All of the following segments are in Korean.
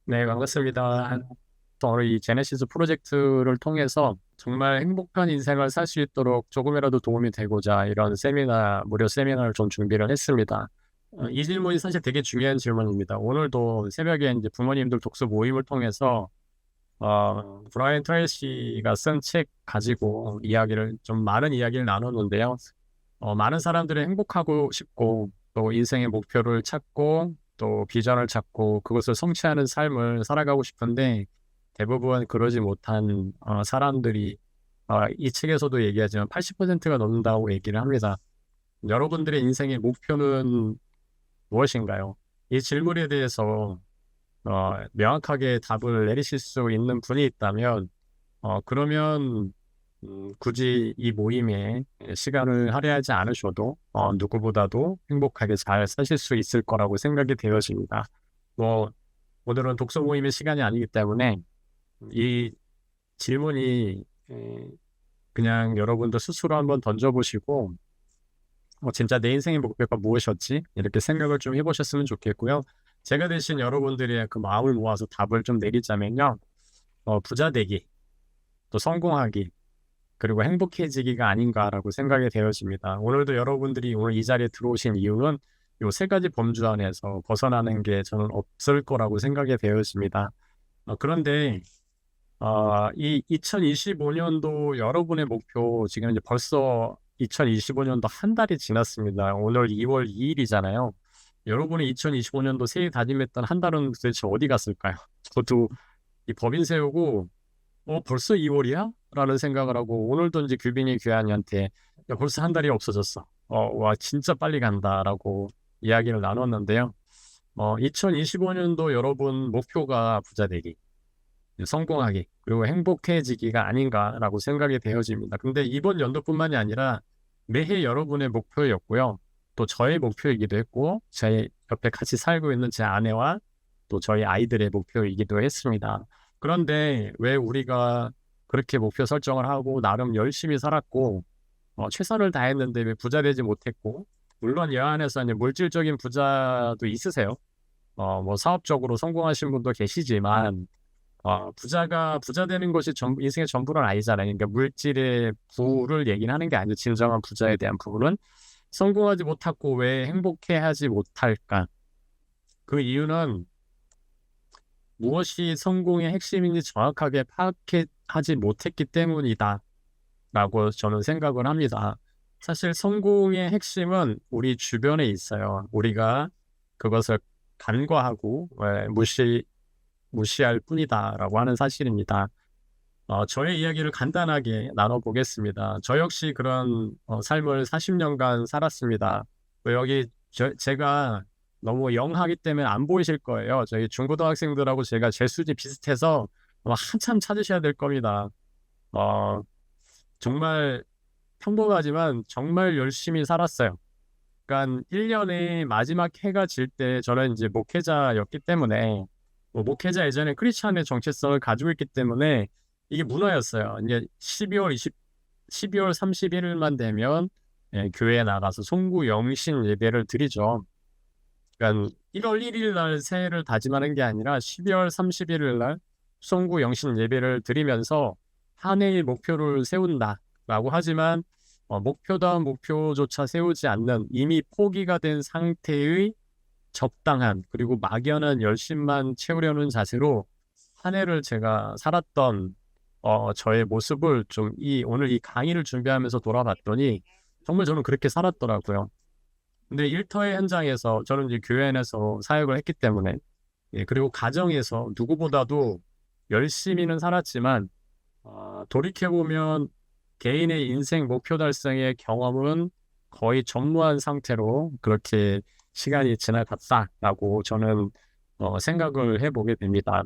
네, 반갑습니다. 오늘 이 제네시스 프로젝트를 통해서 정말 행복한 인생을 살 수 있도록 조금이라도 도움이 되고자 이런 무료 세미나를 좀 준비를 했습니다. 이 질문이 사실 되게 중요한 질문입니다. 오늘도 새벽에 이제 부모님들 독서 모임을 통해서 브라이언 트레이시가 쓴 책 가지고 좀 많은 이야기를 나눴는데요. 많은 사람들이 행복하고 싶고 또 인생의 목표를 찾고 또 비전을 찾고 그것을 성취하는 삶을 살아가고 싶은데 대부분 그러지 못한 사람들이 이 책에서도 얘기하지만 80%가 넘는다고 얘기를 합니다. 여러분들의 인생의 목표는 무엇인가요? 이 질문에 대해서 명확하게 답을 내리실 수 있는 분이 있다면 그러면 굳이 이 모임에 시간을 할애하지 않으셔도 누구보다도 행복하게 잘 사실 수 있을 거라고 생각이 되어집니다. 뭐 오늘은 독서 모임의 시간이 아니기 때문에 이 질문이 그냥 여러분도 스스로 한번 던져보시고 진짜 내 인생의 목표가 무엇이었지? 이렇게 생각을 좀 해보셨으면 좋겠고요. 제가 대신 여러분들의 그 마음을 모아서 답을 좀 내리자면요. 부자 되기, 또 성공하기, 그리고 행복해지기가 아닌가라고 생각이 되어집니다. 오늘도 여러분들이 오늘 이 자리에 들어오신 이유는 요 세 가지 범주 안에서 벗어나는 게 저는 없을 거라고 생각이 되어집니다. 그런데 이 2025년도 여러분의 목표 지금 이제 벌써 2025년도 한 달이 지났습니다. 오늘 2월 2일이잖아요. 여러분이 2025년도 새해 다짐했던 한 달은 도대체 어디 갔을까요? 저도 이 법인 세우고 벌써 2월이야? 라는 생각을 하고 오늘도 이제 규빈이 규환이한테 야, 벌써 한 달이 없어졌어. 와 진짜 빨리 간다라고 이야기를 나눴는데요. 2025년도 여러분 목표가 부자 되기, 성공하기, 그리고 행복해지기가 아닌가라고 생각이 되어집니다. 근데 이번 연도뿐만이 아니라 매해 여러분의 목표였고요. 또 저의 목표이기도 했고 제 옆에 같이 살고 있는 제 아내와 또 저희 아이들의 목표이기도 했습니다. 그런데 왜 우리가 그렇게 목표 설정을 하고 나름 열심히 살았고 최선을 다했는데 왜 부자 되지 못했고, 물론 이 안에서 이제 물질적인 부자도 있으세요. 뭐 사업적으로 성공하신 분도 계시지만 부자 되는 것이 인생의 전부는 아니잖아요. 그러니까 물질의 부를 얘기는 하는 게 아니죠. 진정한 부자에 대한 부분은 성공하지 못하고 왜 행복해하지 못할까? 그 이유는 무엇이 성공의 핵심인지 정확하게 파악하지 못했기 때문이다 라고 저는 생각을 합니다. 사실 성공의 핵심은 우리 주변에 있어요. 우리가 그것을 간과하고 무시할 뿐이다라고 하는 사실입니다. 저의 이야기를 간단하게 나눠보겠습니다. 저 역시 그런 삶을 40년간 살았습니다. 여기 제가 너무 영하기 때문에 안 보이실 거예요. 저희 중고등학생들하고 제가 재수지 비슷해서 아마 한참 찾으셔야 될 겁니다. 어, 정말 평범하지만 정말 열심히 살았어요. 그러니까 1년에 마지막 해가 질 때 저는 이제 목회자였기 때문에 목회자 예전에 크리스찬의 정체성을 가지고 있기 때문에 이게 문화였어요. 이제 12월 31일만 되면 교회에 나가서 송구 영신 예배를 드리죠. 그러니까 1월 1일 날 새해를 다짐하는 게 아니라 12월 31일 날 송구 영신 예배를 드리면서 한 해의 목표를 세운다라고 하지만 목표다운 목표조차 세우지 않는 이미 포기가 된 상태의 적당한 그리고 막연한 열심만 채우려는 자세로 한 해를 제가 살았던 저의 모습을 좀 오늘 이 강의를 준비하면서 돌아봤더니 정말 저는 그렇게 살았더라고요. 근데 일터의 현장에서 저는 이제 교회 안에서 사역을 했기 때문에 그리고 가정에서 누구보다도 열심히는 살았지만 돌이켜보면 개인의 인생 목표 달성의 경험은 거의 전무한 상태로 그렇게 시간이 지나갔다라고 저는 생각을 해보게 됩니다.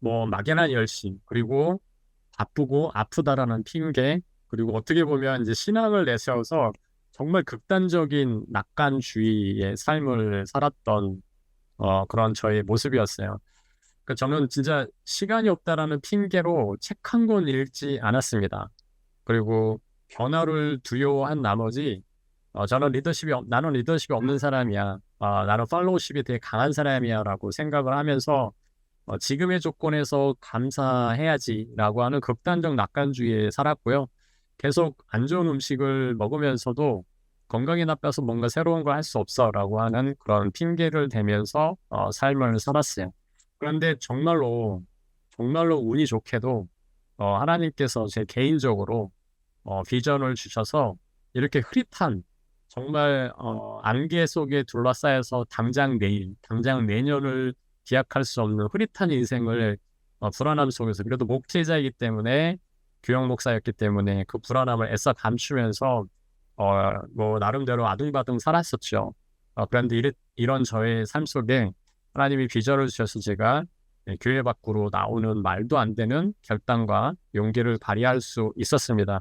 뭐 막연한 열심, 그리고 바쁘고 아프다라는 핑계, 그리고 어떻게 보면 이제 신앙을 내세워서 정말 극단적인 낙관주의의 삶을 살았던 그런 저의 모습이었어요. 그러니까 저는 진짜 시간이 없다라는 핑계로 책 한 권 읽지 않았습니다. 그리고 변화를 두려워한 나머지 나는 리더십이 없는 사람이야. 나는 팔로우십이 되게 강한 사람이야라고 생각을 하면서 지금의 조건에서 감사해야지라고 하는 극단적 낙관주의에 살았고요. 계속 안 좋은 음식을 먹으면서도 건강이 나빠서 뭔가 새로운 걸 할 수 없어라고 하는 그런 핑계를 대면서 삶을 살았어요. 그런데 정말로 운이 좋게도 하나님께서 제 개인적으로 비전을 주셔서 이렇게 흐릿한 정말 안개 속에 둘러싸여서 당장 내일, 당장 내년을 기약할 수 없는 흐릿한 인생을 불안함 속에서 그래도 목회자이기 때문에 교역 목사였기 때문에 그 불안함을 애써 감추면서 뭐 나름대로 아둥바둥 살았었죠. 그런데 이런 저의 삶 속에 하나님이 비전을 주셔서 제가 교회 밖으로 나오는 말도 안 되는 결단과 용기를 발휘할 수 있었습니다.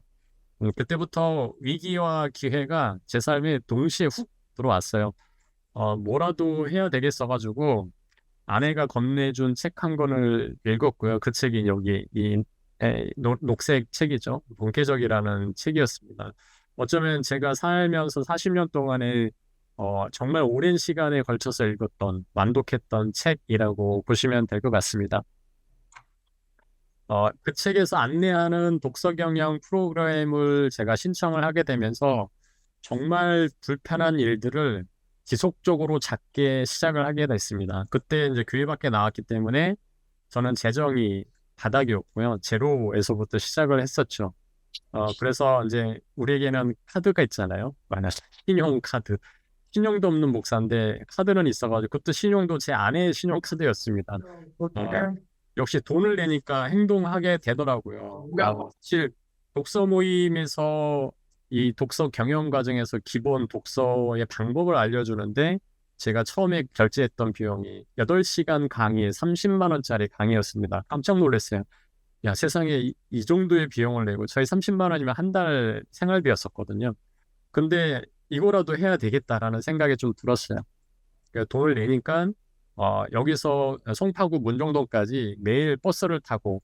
그때부터 위기와 기회가 제 삶에 동시에 훅 들어왔어요. 뭐라도 해야 되겠어가지고 아내가 건네준 책 한 권을 읽었고요. 그 책이 여기 녹색 책이죠. 본캐적이라는 책이었습니다. 어쩌면 제가 살면서 40년 동안에 정말 오랜 시간에 걸쳐서 읽었던 완독했던 책이라고 보시면 될 것 같습니다. 그 책에서 안내하는 독서 경영 프로그램을 제가 신청을 하게 되면서 정말 불편한 일들을 지속적으로 작게 시작을 하게 됐습니다. 그때 이제 교회 밖에 나왔기 때문에 저는 재정이 바닥이었고요. 제로에서부터 시작을 했었죠. 그래서 이제 우리에게는 카드가 있잖아요. 만약 신용카드. 신용도 없는 목사인데 카드는 있어가지고 그것도 신용도 제 아내의 신용카드였습니다. 역시 돈을 내니까 행동하게 되더라고요. 사실 독서 모임에서 이 독서 경영 과정에서 기본 독서의 방법을 알려주는데 제가 처음에 결제했던 비용이 8시간 강의 30만 원짜리 강의였습니다. 깜짝 놀랐어요. 야, 세상에 이 정도의 비용을 내고 저희 30만 원이면 한 달 생활비였었거든요. 근데 이거라도 해야 되겠다라는 생각이 좀 들었어요. 그러니까 돈을 내니까 여기서 송파구 문정동까지 매일 버스를 타고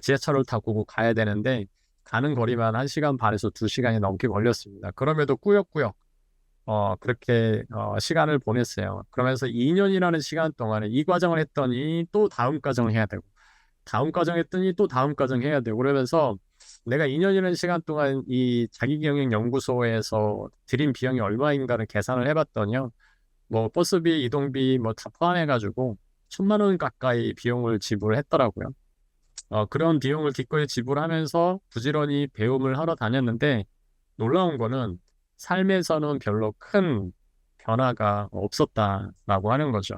지하철을 타고 가야 되는데 가는 거리만 1시간 반에서 2시간이 넘게 걸렸습니다. 그럼에도 꾸역꾸역 그렇게 시간을 보냈어요. 그러면서 2년이라는 시간 동안에 이 과정을 했더니 또 다음 과정을 해야 되고 다음 과정 했더니 또 다음 과정 해야 되고 그러면서 내가 2년이라는 시간 동안 이 자기경영연구소에서 들인 비용이 얼마인가를 계산을 해봤더니요. 뭐 버스비, 이동비 뭐 다 포함해가지고 1,000만 원 가까이 비용을 지불했더라고요. 그런 비용을 기꺼이 지불하면서 부지런히 배움을 하러 다녔는데 놀라운 거는 삶에서는 별로 큰 변화가 없었다라고 하는 거죠.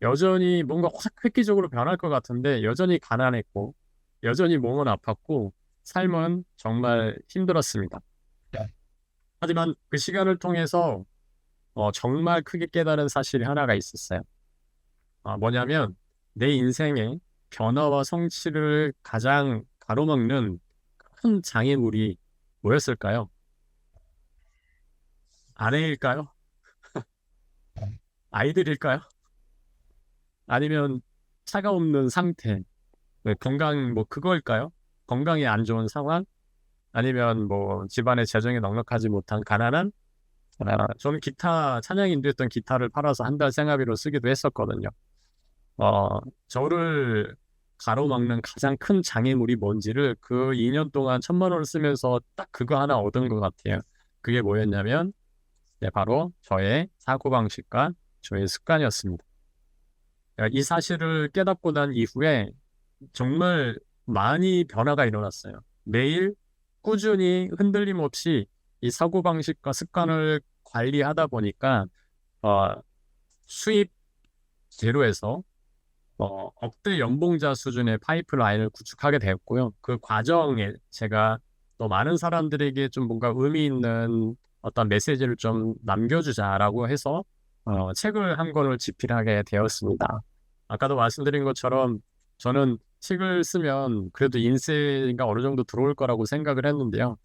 여전히 뭔가 확 획기적으로 변할 것 같은데 여전히 가난했고 여전히 몸은 아팠고 삶은 정말 힘들었습니다. 하지만 그 시간을 통해서 정말 크게 깨달은 사실이 하나가 있었어요. 뭐냐면 내 인생의 변화와 성취를 가장 가로막는 큰 장애물이 뭐였을까요? 아내일까요? 아이들일까요? 아니면 차가 없는 상태, 건강 뭐 그거일까요? 건강이 안 좋은 상황? 아니면 뭐 집안의 재정이 넉넉하지 못한 가난한? 저는 기타 찬양 인도했던 기타를 팔아서 한 달 생활비로 쓰기도 했었거든요. 저를 가로막는 가장 큰 장애물이 뭔지를 그 2년 동안 1,000만 원을 쓰면서 딱 그거 하나 얻은 것 같아요. 그게 뭐였냐면, 네, 바로 저의 사고방식과 저의 습관이었습니다. 이 사실을 깨닫고 난 이후에 정말 많이 변화가 일어났어요. 매일 꾸준히 흔들림 없이 이 사고방식과 습관을 관리하다 보니까, 어, 수입 제로에서 억대 연봉자 수준의 파이프라인을 구축하게 되었고요. 그 과정에 제가 또 많은 사람들에게 좀 뭔가 의미 있는 어떤 메시지를 좀 남겨주자라고 해서 책을 한 권을 집필하게 되었습니다. 아까도 말씀드린 것처럼 저는 책을 쓰면 그래도 인세가 어느 정도 들어올 거라고 생각을 했는데요.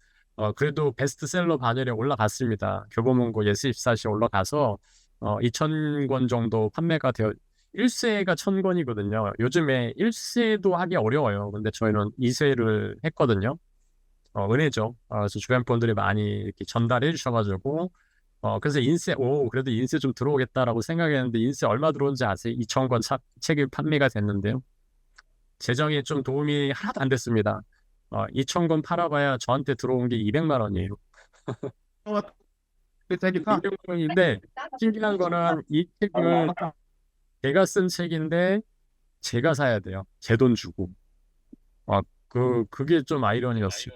그래도 베스트셀러 반열에 올라갔습니다. 교보문고 예스24시에 올라가서 2,000권 정도 판매가 되어 1쇄가 1,000권이거든요. 요즘에 1쇄도 하기 어려워요. 근데 저희는 2쇄를 했거든요. 은혜죠. 그래서 주변 분들이 많이 이렇게 전달해 주셔가지고 그래서 그래도 인세 좀 들어오겠다라고 생각했는데, 인세 얼마 들어온지 아세요? 2천 권 책이 판매가 됐는데요. 재정에 좀 도움이 하나도 안 됐습니다. 2천 권 팔아봐야 저한테 들어온 게 200만 원이에요. 그 책이 200만 원인데, 신기한 거는 이 책을 제가 쓴 책인데, 제가 사야 돼요. 제 돈 주고. 그게 좀 아이러니였어요.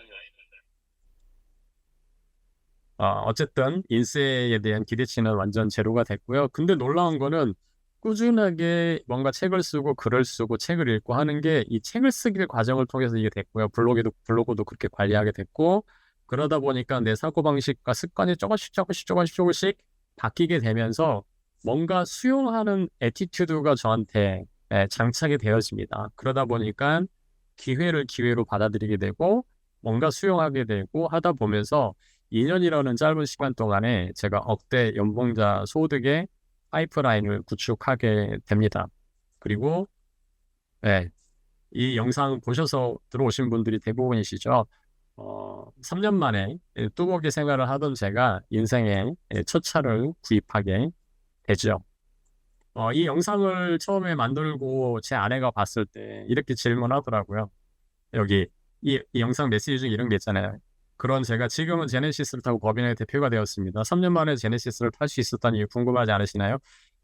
어쨌든 인세에 대한 기대치는 완전 제로가 됐고요. 근데 놀라운 거는 꾸준하게 뭔가 책을 쓰고 글을 쓰고 책을 읽고 하는 게 이 책을 쓰기 과정을 통해서 이게 됐고요. 블로그도 그렇게 관리하게 됐고, 그러다 보니까 내 사고방식과 습관이 조금씩 바뀌게 되면서 뭔가 수용하는 애티튜드가 저한테 장착이 되어집니다. 그러다 보니까 기회를 기회로 받아들이게 되고 뭔가 수용하게 되고 하다 보면서 2년이라는 짧은 시간 동안에 제가 억대 연봉자 소득의 파이프라인을 구축하게 됩니다. 그리고 네, 이 영상 보셔서 들어오신 분들이 대부분이시죠. 3년 만에 뚜벅이 생활을 하던 제가 인생의 첫 차를 구입하게 되죠. 이 영상을 처음에 만들고 제 아내가 봤을 때 이렇게 질문하더라고요. 여기 이 영상 메시지 중에 이런 게 있잖아요. 그런 제가 지금은 제네시스를 타고 법인의 대표가 되었습니다. 3년 만에 제네시스를 탈 수 있었다는 이유 궁금하지 않으시나요?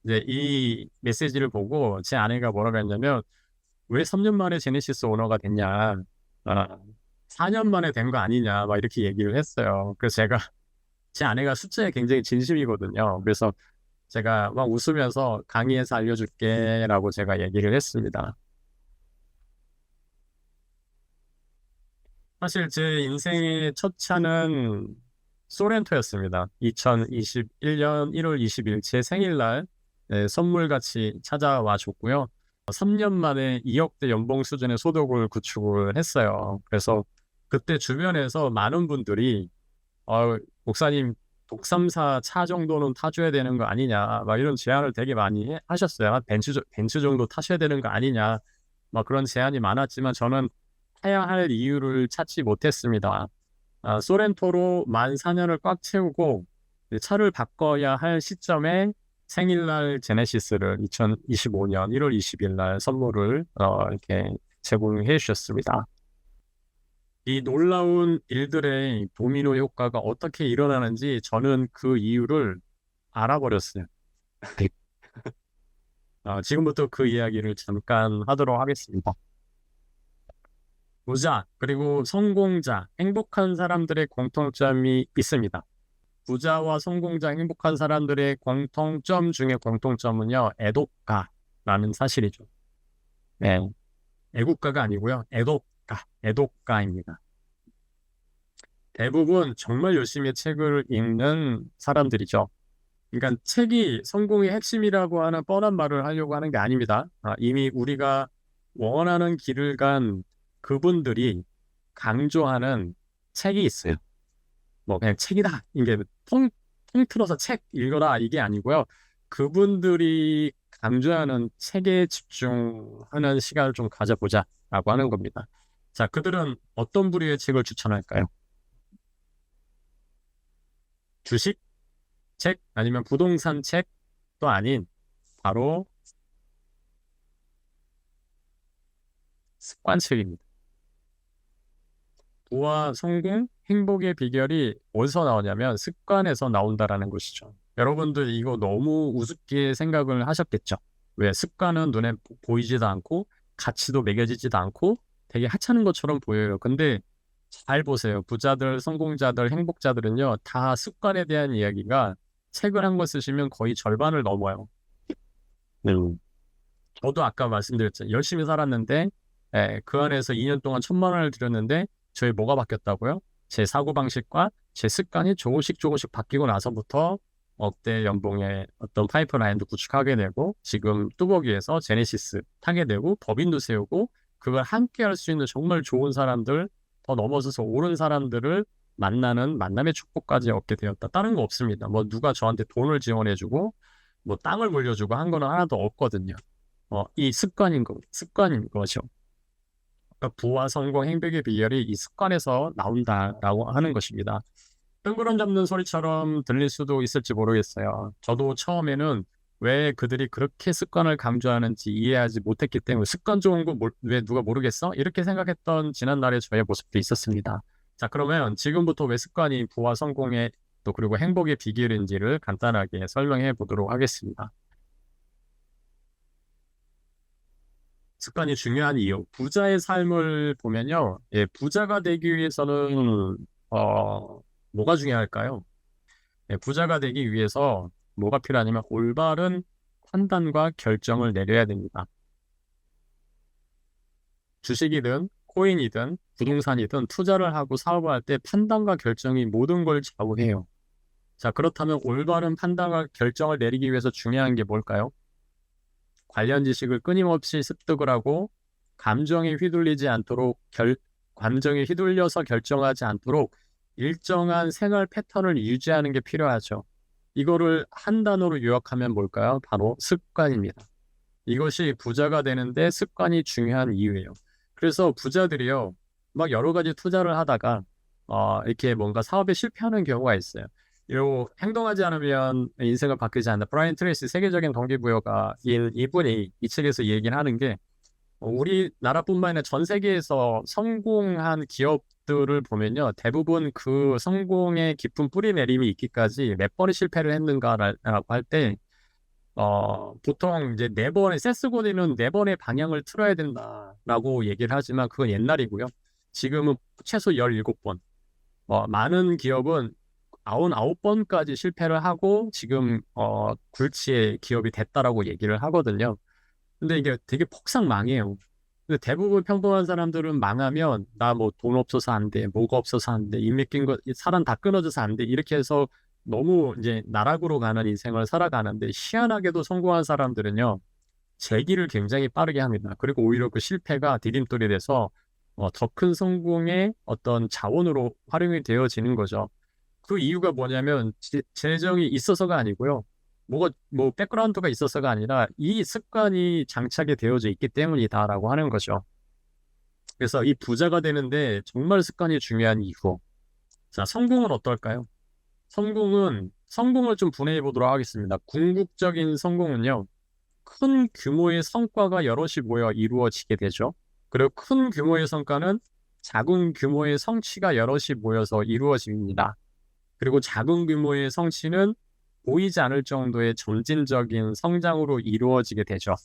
이제 이 메시지를 보고 제 아내가 뭐라고 했냐면, 왜 3년 만에 제네시스 오너가 됐냐? 4년 만에 된 거 아니냐? 막 이렇게 얘기를 했어요. 그래서 제 아내가 숫자에 굉장히 진심이거든요. 그래서 제가 막 웃으면서 강의에서 알려줄게라고 제가 얘기를 했습니다. 사실 제 인생의 첫 차는 소렌토였습니다. 2021년 1월 20일 제 생일날 선물같이 찾아와 줬고요. 3년 만에 2억대 연봉 수준의 소득을 구축을 했어요. 그래서 그때 주변에서 많은 분들이 목사님 독삼사 차 정도는 타줘야 되는 거 아니냐, 막 이런 제안을 되게 많이 하셨어요. 벤츠 정도 타셔야 되는 거 아니냐, 막 그런 제안이 많았지만 저는 타야 할 이유를 찾지 못했습니다. 소렌토로 만 4년을 꽉 채우고 차를 바꿔야 할 시점에 생일날 제네시스를 2025년 1월 20일 날 선물을 이렇게 제공해 주셨습니다. 이 놀라운 일들의 도미노 효과가 어떻게 일어나는지 저는 그 이유를 알아버렸어요. 지금부터 그 이야기를 잠깐 하도록 하겠습니다. 부자, 그리고 성공자, 행복한 사람들의 공통점이 있습니다. 부자와 성공자, 행복한 사람들의 공통점 중에 공통점은요, 애독가라는 사실이죠. 네, 애국가가 아니고요, 애독가입니다. 대부분 정말 열심히 책을 읽는 사람들이죠. 그러니까 책이 성공의 핵심이라고 하는 뻔한 말을 하려고 하는 게 아닙니다. 이미 우리가 원하는 길을 간 그분들이 강조하는 책이 있어요. 뭐 그냥 책이다, 이게 통틀어서 책 읽어라 이게 아니고요. 그분들이 강조하는 책에 집중하는 시간을 좀 가져보자라고 하는 겁니다. 자, 그들은 어떤 부류의 책을 추천할까요? 주식 책 아니면 부동산 책도 아닌 바로 습관책입니다. 부와 성공, 행복의 비결이 어디서 나오냐면 습관에서 나온다라는 것이죠. 여러분들 이거 너무 우습게 생각을 하셨겠죠. 왜? 습관은 눈에 보이지도 않고 가치도 매겨지지도 않고 되게 하찮은 것처럼 보여요. 근데 잘 보세요. 부자들, 성공자들, 행복자들은요, 다 습관에 대한 이야기가 책을 한 권 쓰시면 거의 절반을 넘어요. 네. 저도 아까 말씀드렸죠. 열심히 살았는데 그 안에서 2년 동안 1,000만 원을 들였는데 저희 뭐가 바뀌었다고요? 제 사고방식과 제 습관이 조금씩 바뀌고 나서부터 억대 연봉의 어떤 파이프라인도 구축하게 되고, 지금 뚜벅이에서 제네시스 타게 되고, 법인도 세우고, 그걸 함께 할 수 있는 정말 좋은 사람들, 더 넘어서서 옳은 사람들을 만나는 만남의 축복까지 얻게 되었다. 다른 거 없습니다. 뭐 누가 저한테 돈을 지원해주고 뭐 땅을 물려주고 한 거는 하나도 없거든요. 이 습관인 거죠. 그러니까 부와 성공, 행복의 비결이 이 습관에서 나온다라고 하는 것입니다. 뜬구름 잡는 소리처럼 들릴 수도 있을지 모르겠어요. 저도 처음에는 왜 그들이 그렇게 습관을 강조하는지 이해하지 못했기 때문에 습관 좋은 거 왜 누가 모르겠어? 이렇게 생각했던 지난날의 저의 모습도 있었습니다. 자, 그러면 지금부터 왜 습관이 부와 성공의 또 그리고 행복의 비결인지를 간단하게 설명해 보도록 하겠습니다. 습관이 중요한 이유. 부자의 삶을 보면요. 예, 부자가 되기 위해서는 뭐가 중요할까요? 예, 부자가 되기 위해서 뭐가 필요하냐면 올바른 판단과 결정을 내려야 됩니다. 주식이든 코인이든 부동산이든 투자를 하고 사업을 할 때 판단과 결정이 모든 걸 좌우해요. 자, 그렇다면 올바른 판단과 결정을 내리기 위해서 중요한 게 뭘까요? 관련 지식을 끊임없이 습득을 하고 감정에 휘둘리지 않도록 감정에 휘둘려서 결정하지 않도록 일정한 생활 패턴을 유지하는 게 필요하죠. 이거를 한 단어로 요약하면 뭘까요? 바로 습관입니다. 이것이 부자가 되는데 습관이 중요한 이유예요. 그래서 부자들이요, 막 여러 가지 투자를 하다가 이렇게 뭔가 사업에 실패하는 경우가 있어요. 요 행동하지 않으면 인생을 바뀌지 않는다. 브라이언 트레이시 세계적인 동기부여가 이분이 이 책에서 얘기를 하는 게 우리나라뿐만 아니라 전 세계에서 성공한 기업들을 보면요, 대부분 그 성공의 깊은 뿌리내림이 있기까지 몇 번의 실패를 했는가라고 할 때 보통 이제 네 번의 세스 고디는 네 번의 방향을 틀어야 된다라고 얘기를 하지만 그건 옛날이고요. 지금은 최소 17번. 많은 기업은 99번까지 실패를 하고 지금 굴지의 기업이 됐다라고 얘기를 하거든요. 근데 이게 되게 폭삭 망해요. 근데 대부분 평범한 사람들은 망하면 나 뭐 돈 없어서 안 돼, 뭐가 없어서 안 돼, 이 맡긴 거 사람 다 끊어져서 안 돼, 이렇게 해서 너무 이제 나락으로 가는 인생을 살아가는데 희한하게도 성공한 사람들은요, 재기를 굉장히 빠르게 합니다. 그리고 오히려 그 실패가 디딤돌이 돼서 더 큰 성공의 어떤 자원으로 활용이 되어지는 거죠. 그 이유가 뭐냐면 재정이 있어서가 아니고요. 뭐 백그라운드가 있어서가 아니라 이 습관이 장착이 되어져 있기 때문이다라고 하는 거죠. 그래서 이 부자가 되는데 정말 습관이 중요한 이유. 자, 성공은 어떨까요? 성공을 좀 분해해 보도록 하겠습니다. 궁극적인 성공은요, 큰 규모의 성과가 여럿이 모여 이루어지게 되죠. 그리고 큰 규모의 성과는 작은 규모의 성취가 여럿이 모여서 이루어집니다. 그리고 작은 규모의 성취는 보이지 않을 정도의 점진적인 성장으로 이루어지게 되죠.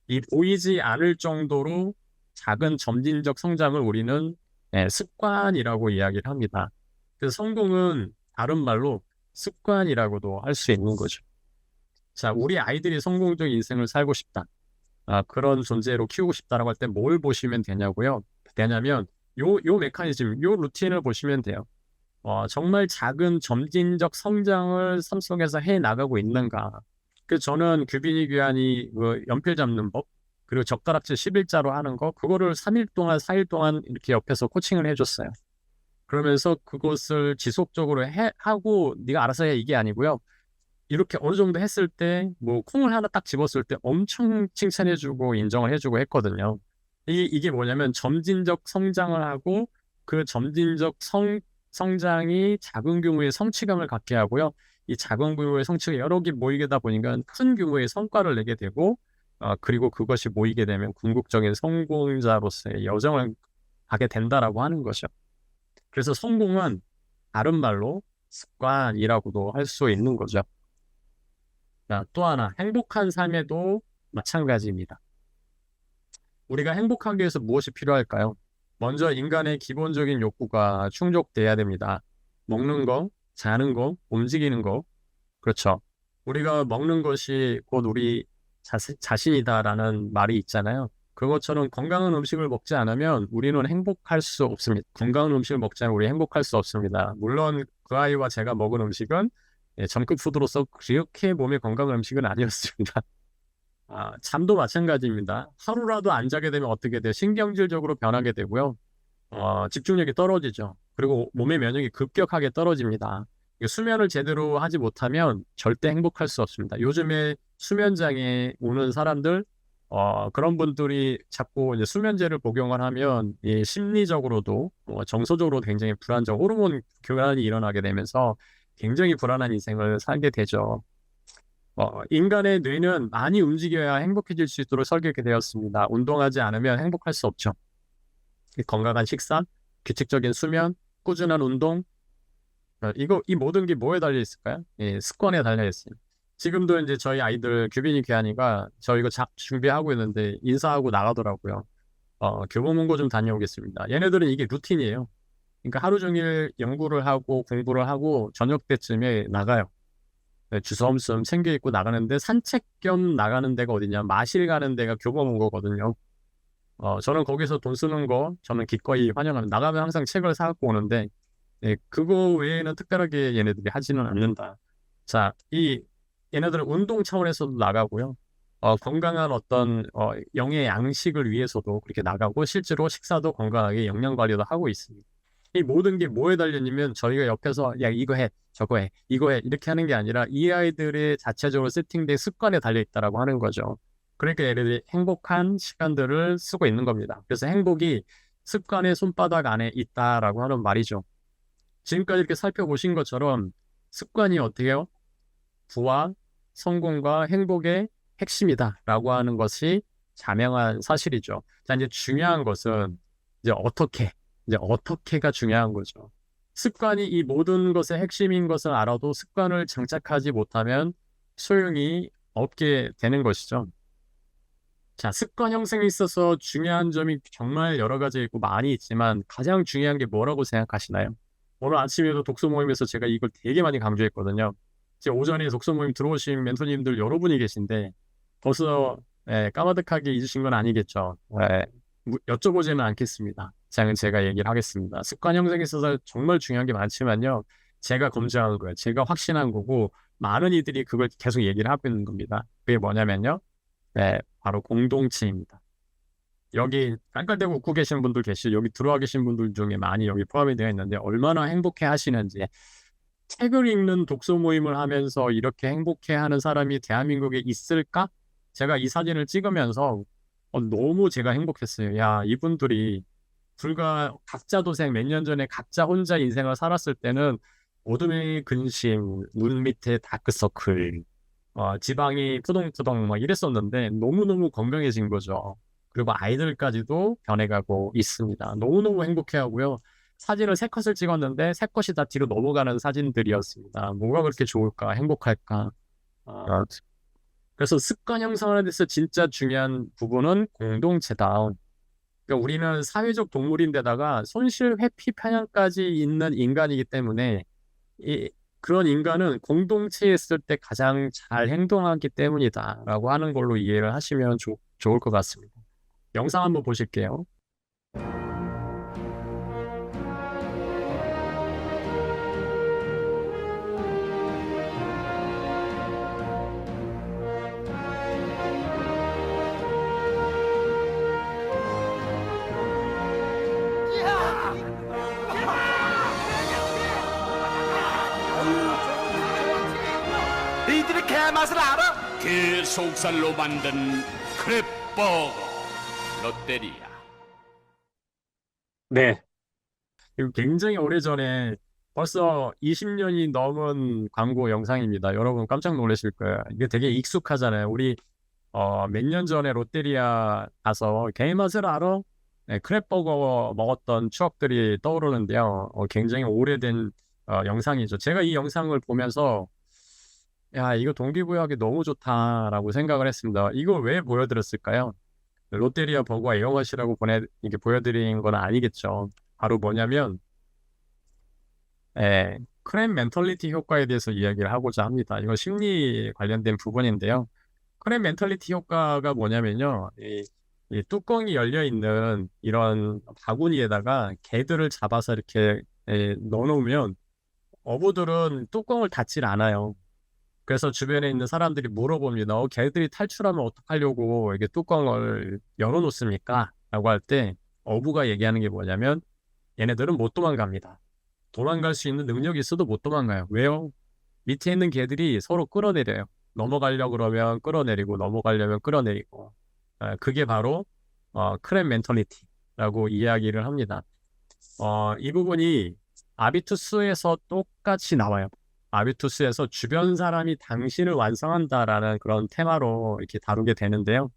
이 보이지 않을 정도로 작은 점진적 성장을 우리는 습관이라고 이야기를 합니다. 그래서 성공은 다른 말로 습관이라고도 할 수 있는 거죠. 자, 우리 아이들이 성공적인 인생을 살고 싶다. 그런 존재로 키우고 싶다라고 할 때 뭘 보시면 되냐면 요 메커니즘, 요 루틴을 보시면 돼요. 정말 작은 점진적 성장을 삶 속에서 해 나가고 있는가. 그 저는 규빈이 규환이 그 연필 잡는 법, 그리고 젓가락질 11자로 하는 거, 그거를 3일 동안, 4일 동안 이렇게 옆에서 코칭을 해줬어요. 그러면서 그것을 지속적으로 하고 네가 알아서 해 이게 아니고요. 이렇게 어느 정도 했을 때, 뭐 콩을 하나 딱 집었을 때 엄청 칭찬해주고 인정을 해주고 했거든요. 이게 뭐냐면 점진적 성장을 하고 그 점진적 성장이 작은 규모의 성취감을 갖게 하고요. 이 작은 규모의 성취가 여러 개 모이다 보니까 큰 규모의 성과를 내게 되고, 그리고 그것이 모이게 되면 궁극적인 성공자로서의 여정을 가게 된다라고 하는 거죠. 그래서 성공은 다른 말로 습관이라고도 할 수 있는 거죠. 자, 또 하나, 행복한 삶에도 마찬가지입니다. 우리가 행복하기 위해서 무엇이 필요할까요? 먼저 인간의 기본적인 욕구가 충족돼야 됩니다. 먹는 거, 자는 거, 움직이는 거. 그렇죠. 우리가 먹는 것이 곧 우리 자신이다라는 말이 있잖아요. 그것처럼 건강한 음식을 먹지 않으면 우리는 행복할 수 없습니다. 건강한 음식을 먹지 않으면 우리 행복할 수 없습니다. 물론 그 아이와 제가 먹은 음식은 전급 푸드로서 그렇게 몸에 건강한 음식은 아니었습니다. 잠도 마찬가지입니다. 하루라도 안 자게 되면 어떻게 돼요? 신경질적으로 변하게 되고요. 집중력이 떨어지죠. 그리고 몸의 면역이 급격하게 떨어집니다. 수면을 제대로 하지 못하면 절대 행복할 수 없습니다. 요즘에 수면장애 오는 사람들 그런 분들이 자꾸 이제 수면제를 복용을 하면 이 심리적으로도 정서적으로 굉장히 불안정 호르몬 교란이 일어나게 되면서 굉장히 불안한 인생을 살게 되죠. 인간의 뇌는 많이 움직여야 행복해질 수 있도록 설계되었습니다. 운동하지 않으면 행복할 수 없죠. 이 건강한 식사, 규칙적인 수면, 꾸준한 운동, 이 모든 게 뭐에 달려 있을까요? 예, 습관에 달려 있어요. 지금도 이제 저희 아이들 규빈이 귀환이가 저 이거 준비하고 있는데 인사하고 나가더라고요. 교보문고 좀 다녀오겠습니다. 얘네들은 이게 루틴이에요. 그러니까 하루 종일 연구를 하고 공부를 하고 저녁 때쯤에 나가요. 네, 주섬섬 챙겨 입고 나가는데 산책 겸 나가는 데가 어디냐? 마실 가는 데가 교보문고거든요. 저는 거기서 돈 쓰는 거 저는 기꺼이 환영합니다. 나가면 항상 책을 사갖고 오는데 예, 그거 외에는 특별하게 얘네들이 하지는 않는다. 자, 얘네들은 운동 차원에서도 나가고요. 건강한 어떤 영의 양식을 위해서도 그렇게 나가고 실제로 식사도 건강하게 영양 관리도 하고 있습니다. 이 모든 게 뭐에 달렸냐면 저희가 옆에서 야 이거 해 저거 해 이거 해 이렇게 하는 게 아니라 이 아이들의 자체적으로 세팅된 습관에 달려 있다라고 하는 거죠. 그러니까 얘네들이 행복한 시간들을 쓰고 있는 겁니다. 그래서 행복이 습관의 손바닥 안에 있다라고 하는 말이죠. 지금까지 이렇게 살펴보신 것처럼 습관이 어떻게 해요? 부와 성공과 행복의 핵심이다라고 하는 것이 자명한 사실이죠. 자, 이제 중요한 것은 이제 어떻게가 중요한 거죠. 습관이 이 모든 것의 핵심인 것을 알아도 습관을 장착하지 못하면 소용이 없게 되는 것이죠. 자, 습관 형성에 있어서 중요한 점이 정말 여러 가지 있고 많이 있지만 가장 중요한 게 뭐라고 생각하시나요? 오늘 아침에도 독서 모임에서 제가 이걸 되게 많이 강조했거든요. 제 오전에 독서 모임 들어오신 멘토님들 여러분이 계신데 벌써 까마득하게 잊으신 건 아니겠죠. 여쭤보지는 않겠습니다. 제가 얘기를 하겠습니다. 습관 형성에 있어서 정말 중요한 게 많지만요. 제가 검증한 거예요. 제가 확신한 거고 많은 이들이 그걸 계속 얘기를 하고 있는 겁니다. 그게 뭐냐면요. 바로 공동체입니다. 여기 깔깔대고 웃고 계신 분들 계시고 여기 들어와 계신 분들 중에 많이 여기 포함이 되어 있는데 얼마나 행복해 하시는지 책을 읽는 독서 모임을 하면서 이렇게 행복해하는 사람이 대한민국에 있을까? 제가 이 사진을 찍으면서 너무 제가 행복했어요. 야, 이분들이 불과 각자 도생 몇 년 전에 각자 혼자 인생을 살았을 때는 어둠의 근심, 눈 밑에 다크서클, 지방이 푸동푸동 막 이랬었는데 너무너무 건강해진 거죠. 그리고 아이들까지도 변해가고 있습니다. 너무너무 행복해하고요. 사진을 세 컷을 찍었는데 세 컷이 다 뒤로 넘어가는 사진들이었습니다. 뭐가 그렇게 좋을까, 행복할까. 그래서 습관 형성하는 데서 진짜 중요한 부분은 공동체다. 그러니까 우리는 사회적 동물인데다가 손실, 회피, 편향까지 있는 인간이기 때문에 그런 인간은 공동체에 있을 때 가장 잘 행동하기 때문이다라고 하는 걸로 이해를 하시면 좋을 것 같습니다. 영상 한번 보실게요. 니들이 개맛을 알아? 게 속살로 만든 크랩버거 롯데리아. 네. 이거 굉장히 오래전에 벌써 20년이 넘은 광고 영상입니다. 여러분 깜짝 놀라실 거예요. 이게 되게 익숙하잖아요. 우리 몇 년 전에 롯데리아 가서 게 맛을 알아? 네, 크랩버거 먹었던 추억들이 떠오르는데요. 굉장히 오래된 영상이죠. 제가 이 영상을 보면서 야, 이거 동기부여하기 너무 좋다라고 생각을 했습니다. 이거 왜 보여드렸을까요? 롯데리아 버거와 애용하시라고 이게 보여드린 건 아니겠죠. 바로 뭐냐면, 크랩 멘털리티 효과에 대해서 이야기를 하고자 합니다. 이건 심리 관련된 부분인데요. 크랩 멘털리티 효과가 뭐냐면요. 이 뚜껑이 열려 있는 이런 바구니에다가 개들을 잡아서 이렇게 넣어놓으면 어부들은 뚜껑을 닫질 않아요. 그래서 주변에 있는 사람들이 물어봅니다. 걔들이 탈출하면 어떡하려고 이게 뚜껑을 열어놓습니까? 라고 할 때 어부가 얘기하는 게 뭐냐면 얘네들은 못 도망갑니다. 도망갈 수 있는 능력이 있어도 못 도망가요. 왜요? 밑에 있는 개들이 서로 끌어내려요. 넘어가려고 그러면 끌어내리고 넘어가려면 끌어내리고. 그게 바로 크랩 멘털리티라고 이야기를 합니다. 이 부분이 아비투스에서 똑같이 나와요. 아비투스에서 주변 사람이 당신을 완성한다라는 그런 테마로 이렇게 다루게 되는데요.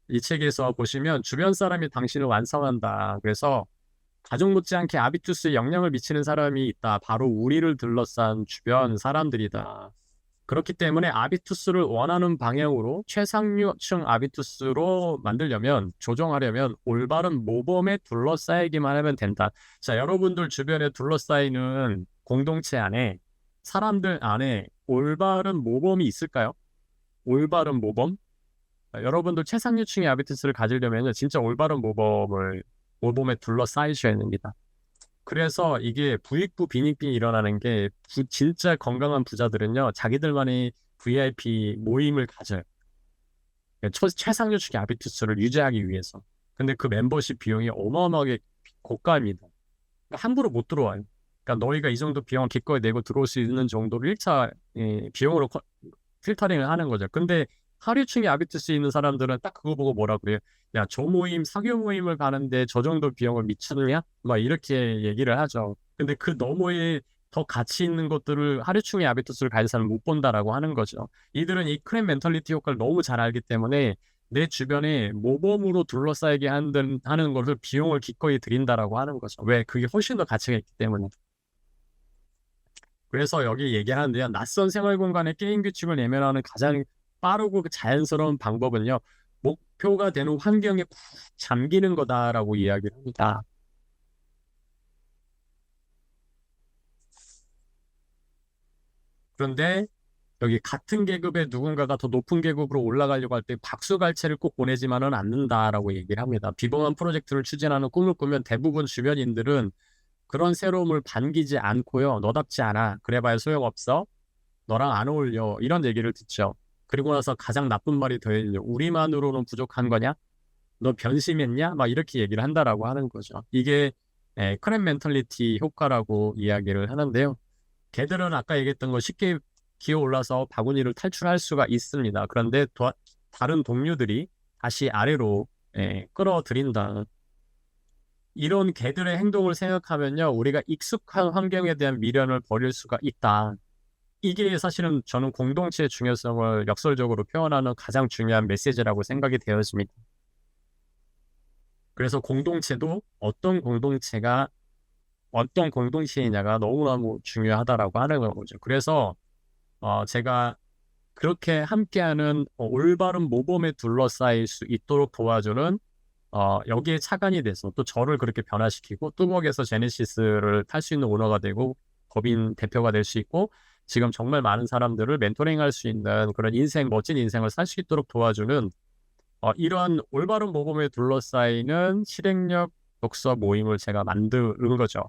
이 책에서 보시면 주변 사람이 당신을 완성한다. 그래서 가족 못지않게 아비투스에 영향을 미치는 사람이 있다. 바로 우리를 둘러싼 주변 사람들이다. 그렇기 때문에 아비투스를 원하는 방향으로 최상류층 아비투스로 만들려면, 조정하려면 올바른 모범에 둘러싸이기만 하면 된다. 자, 여러분들 주변에 둘러싸이는 공동체 안에, 사람들 안에 올바른 모범이 있을까요? 올바른 모범? 여러분들 최상류층의 아비투스를 가지려면 진짜 올바른 모범에 둘러싸이셔야 됩니다. 그래서 이게 부익부 빈익빈이 일어나는 게 진짜 건강한 부자들은요, 자기들만의 VIP 모임을 가져요. 최상류층의 아비투스를 유지하기 위해서. 근데 그 멤버십 비용이 어마어마하게 고가입니다. 그러니까 함부로 못 들어와요. 그러니까 너희가 이 정도 비용을 기꺼이 내고 들어올 수 있는 정도로 1차 비용으로 필터링을 하는 거죠. 근데 하류층의 아비투스에 있는 사람들은 딱 그거 보고 뭐라 그래요? 야, 저 모임, 사교 모임을 가는데 저 정도 비용을 미치느냐? 막 이렇게 얘기를 하죠. 근데 그 너머에 더 가치 있는 것들을 하류층의 아비투스를 가진 사람은 못 본다라고 하는 거죠. 이들은 이 크랩 멘털리티 효과를 너무 잘 알기 때문에 내 주변에 모범으로 둘러싸이게 하는 것을 비용을 기꺼이 드린다라고 하는 거죠. 왜? 그게 훨씬 더 가치가 있기 때문에. 그래서 여기 얘기하는데요. 낯선 생활 공간에 게임 규칙을 내면하는 가장 빠르고 자연스러운 방법은요, 목표가 되는 환경에 푹 잠기는 거다라고 이야기를 합니다. 그런데 여기 같은 계급의 누군가가 더 높은 계급으로 올라가려고 할 때 박수갈채를 꼭 보내지만은 않는다라고 얘기를 합니다. 비범한 프로젝트를 추진하는 꿈을 꾸면 대부분 주변인들은 그런 새로움을 반기지 않고요. 너답지 않아. 그래봐야 소용없어. 너랑 안 어울려. 이런 얘기를 듣죠. 그리고 나서 가장 나쁜 말이 더해요. 우리만으로는 부족한 거냐? 너 변심했냐? 막 이렇게 얘기를 한다라고 하는 거죠. 이게 크랩 멘털리티 효과라고 이야기를 하는데요. 걔들은 아까 얘기했던 거 쉽게 기어 올라서 바구니를 탈출할 수가 있습니다. 그런데 다른 동료들이 다시 아래로 끌어들인다. 이런 개들의 행동을 생각하면요, 우리가 익숙한 환경에 대한 미련을 버릴 수가 있다. 이게 사실은 저는 공동체의 중요성을 역설적으로 표현하는 가장 중요한 메시지라고 생각이 되었습니다. 그래서 공동체도 어떤 공동체이냐가 너무너무 중요하다라고 하는 거죠. 그래서 제가 그렇게 함께하는 올바른 모범에 둘러싸일 수 있도록 도와주는 여기에 차관이 돼서 또 저를 그렇게 변화시키고 뚜벅에서 제네시스를 탈 수 있는 오너가 되고 법인 대표가 될 수 있고 지금 정말 많은 사람들을 멘토링할 수 있는 그런 멋진 인생을 살 수 있도록 도와주는 이러한 올바른 모범에 둘러싸이는 실행력 독서 모임을 제가 만드는 거죠.